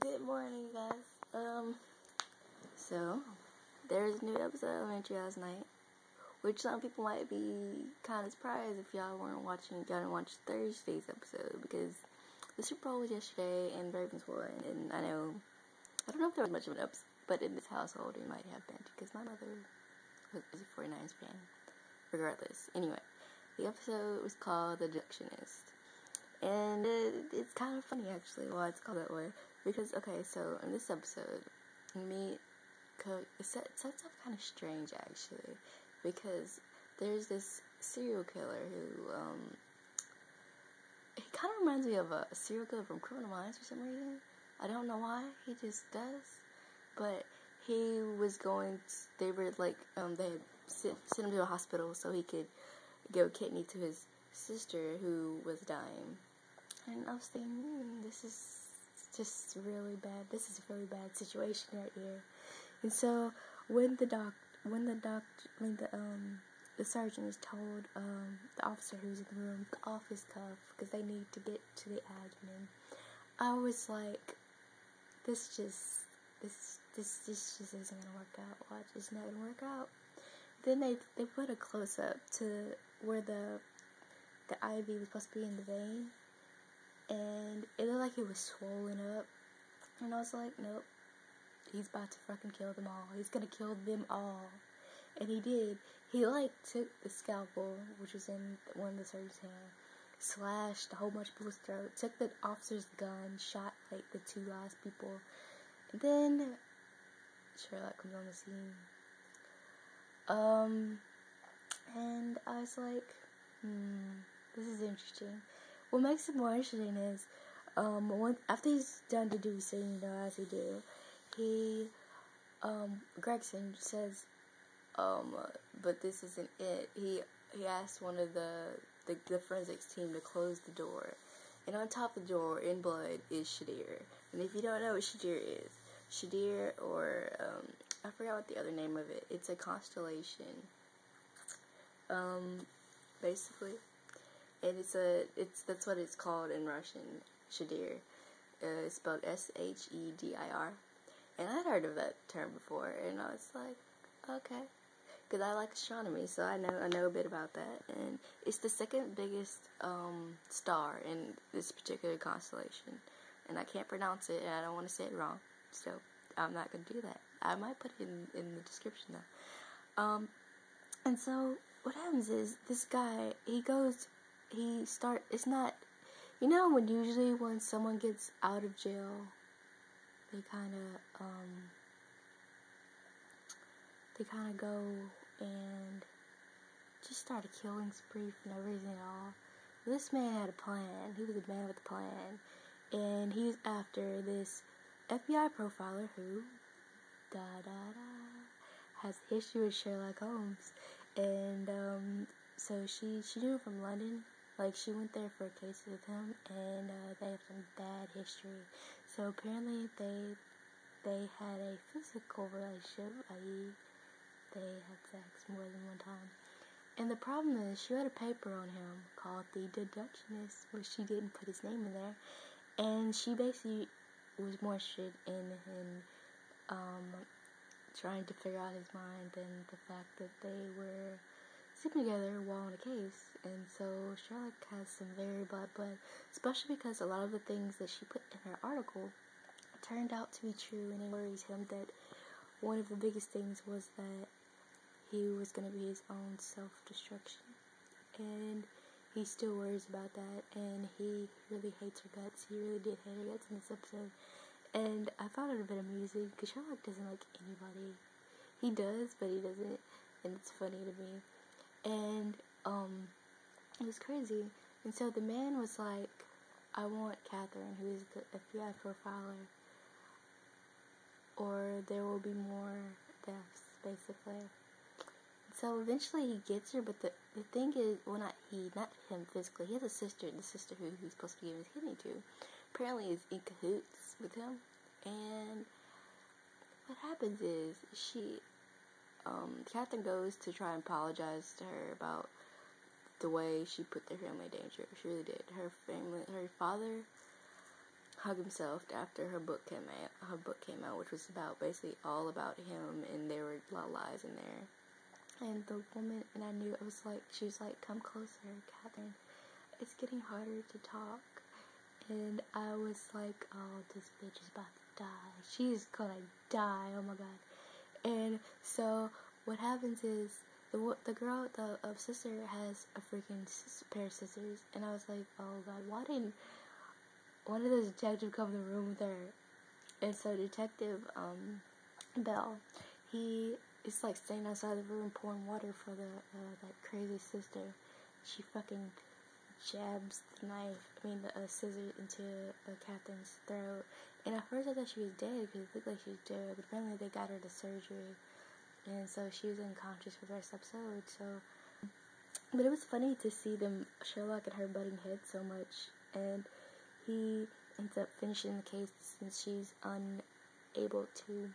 Good morning, guys. So there's a new episode of Elementary last night, which some people might be kind of surprised if y'all didn't watch Thursday's episode, because the Super Bowl was yesterday and the Ravens won, and I don't know if there was much of an ups, but in this household it might have been, because my mother was a 49ers fan. Regardless, anyway, the episode was called The Deductionist. And it's kind of funny, actually, why it's called that way. Because, okay, so in this episode, it sets up kind of strange, actually. Because there's this serial killer who, he kind of reminds me of a serial killer from Criminal Minds for some reason. I don't know why, he just does. But he was they had sent him to a hospital so he could give a kidney to his sister who was dying. And I was thinking, this is just really bad. This is a really bad situation right here. And so when the sergeant is told the officer who's in the room to off his cuff because they need to get to the admin, I was like, this just isn't gonna work out. Watch, it's not gonna work out. Then they put a close up to where the IV was supposed to be in the vein, and it looked like it was swollen up, and I was like, nope, he's about to fucking kill them all. He's gonna kill them all. And he did. He took the scalpel, which was in one of the surgeon's hand, slashed a whole bunch of people's throat, took the officer's gun, shot the two last people, and then Sherlock comes on the scene. And I was like, this is interesting. What makes it more interesting is, after he's done to do his scene, as he do, Gregson says, but this isn't it. He asked one of the forensics team to close the door, and on top of the door, in blood, is Shadir. And if you don't know what Shadir is, or I forgot what the other name of it. It's a constellation, basically. And that's what it's called in Russian, Shadir. It's spelled Shedir. And I'd heard of that term before, and I was like, okay, because I like astronomy, so I know a bit about that. And it's the second biggest star in this particular constellation, and I can't pronounce it, and I don't want to say it wrong, so I'm not gonna do that. I might put it in the description though. And so what happens is this guy, it's not, when someone gets out of jail, they kind of go and just start a killing spree for no reason at all. This man had a plan. He was a man with a plan, and he was after this FBI profiler who has a history with Sherlock Holmes. And so she knew him from London. She went there for a case with him, and they have some bad history. So apparently they had a physical relationship, i.e. they had sex more than one time. And the problem is, she had a paper on him called The Deductionist, where she didn't put his name in there. And she basically was more interested in trying to figure out his mind than the fact that they were sleeping together while on a case. And so Sherlock has some very bad blood, especially because a lot of the things that she put in her article turned out to be true, and it worries him that one of the biggest things was that he was going to be his own self-destruction. And he still worries about that, and he really hates her guts. He really did hate her guts in this episode. And I found it a bit amusing, because Sherlock doesn't like anybody. He does, but he doesn't, and it's funny to me. And it was crazy. And so the man was like, I want Catherine, who is the FBI profiler, or there will be more deaths, basically. So eventually he gets her, but the thing is, well, not him physically. He has a sister, the sister who he's supposed to be giving his kidney to. Apparently is in cahoots with him. And what happens is, Catherine goes to try and apologize to her about the way she put their family in danger. She really did. Her hung himself after her book came out, which was about basically all about him, and there were a lot of lies in there. And the woman, and I knew, she was like, come closer, Catherine. It's getting harder to talk. And I was like, oh, this bitch is about to die. She's gonna die, oh my god. And so, what happens is, the girl, the sister has a freaking pair of scissors. And I was like, oh god, why didn't one of those detectives come in the room with her? And so Detective Bell, he is like standing outside the room pouring water for that crazy sister. She fucking jabs the scissors into Catherine's throat. And at first I thought she was dead because it looked like she was dead, but apparently they got her to surgery, and so she was unconscious for the rest of the episode. So, but it was funny to see Sherlock and her butting heads so much, and he ends up finishing the case since she's unable to.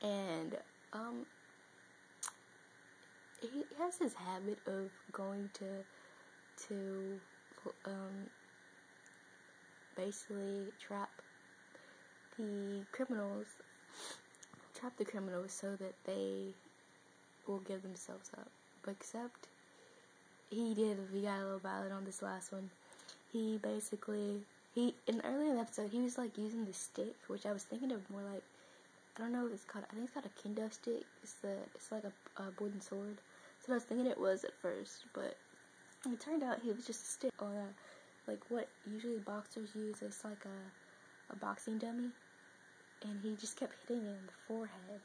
And he has this habit of going to basically trap the criminals so that they will give themselves up. But except we got a little violent on this last one. In earlier in the episode, he was like using the stick, which I was thinking of more like, I don't know what it's called. I think it's called a kendo stick. It's like a wooden sword. So I was thinking it was at first, but it turned out he was just a stick, or like what usually boxers use. It's like a boxing dummy, and he just kept hitting it in the forehead.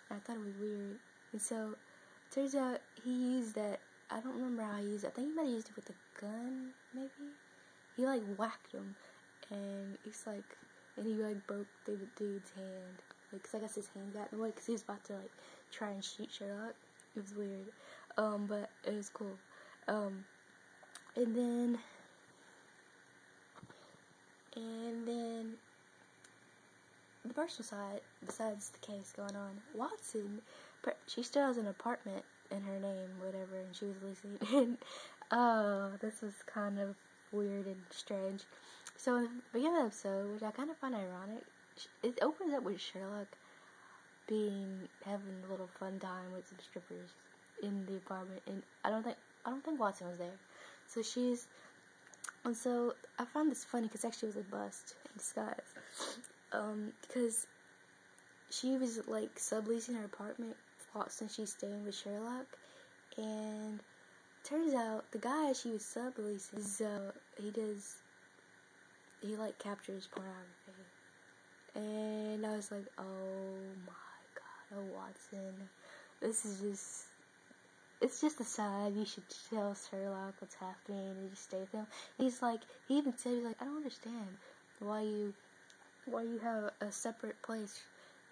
And I thought it was weird. And so it turns out he used that. I don't remember how he used it. I think he might have used it with a gun, maybe. He like whacked him, and he like broke the dude's hand. Like, 'cause I guess his hand got in the way, 'cause he was about to like try and shoot Sherlock. It was weird, but it was cool. And then the personal side, besides the case going on, Watson, she still has an apartment in her name, whatever, and she was leasing. And this was kind of weird and strange. So in the beginning of the episode, which I kind of find ironic, it opens up with Sherlock having a little fun time with some strippers in the apartment, and I don't think Watson was there. So I found this funny because actually it was a bust in disguise. Because she was like subleasing her apartment since she's staying with Sherlock, and turns out the guy she was subleasing he like captures pornography, and I was like, oh my god, oh Watson, it's just a sign. You should tell Sherlock what's happening and just stay with him. And he even said, I don't understand why you have a separate place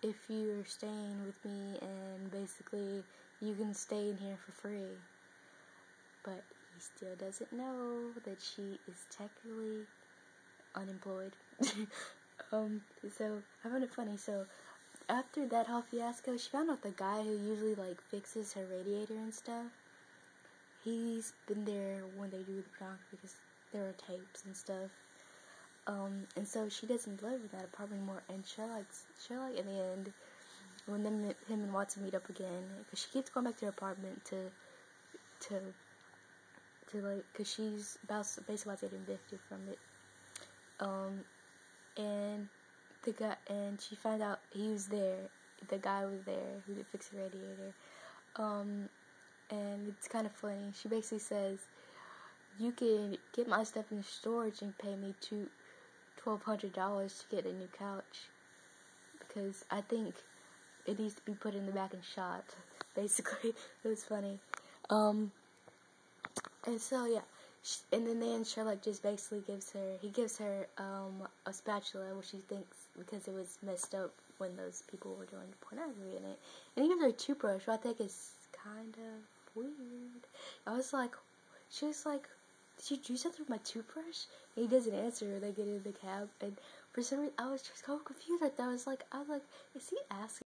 if you're staying with me and basically you can stay in here for free. But he still doesn't know that she is technically unemployed. So I found it funny. So after that whole fiasco, she found out the guy who usually like fixes her radiator and stuff, he's been there when they do the pornography because there are tapes and stuff. And so she doesn't live in that apartment anymore. And Sherlock in the end, when him and Watson meet up again, because she keeps going back to her apartment because she's basically about to get evicted from it. And she found out he was there. The guy was there who could fix the radiator. And it's kind of funny. She basically says, "You can get my stuff in the storage and pay me $1,200 to get a new couch, because I think it needs to be put in the back and shot." Basically, it was funny. And so yeah, and then Sherlock just basically gives her a spatula, which she thinks because it was messed up when those people were doing pornography in it, and he gives her a toothbrush, which I think is kind of weird. She was like, "Did you do something with my toothbrush?" And he doesn't answer. They get in the cab, and for some reason I was just so confused. I was like, is he asking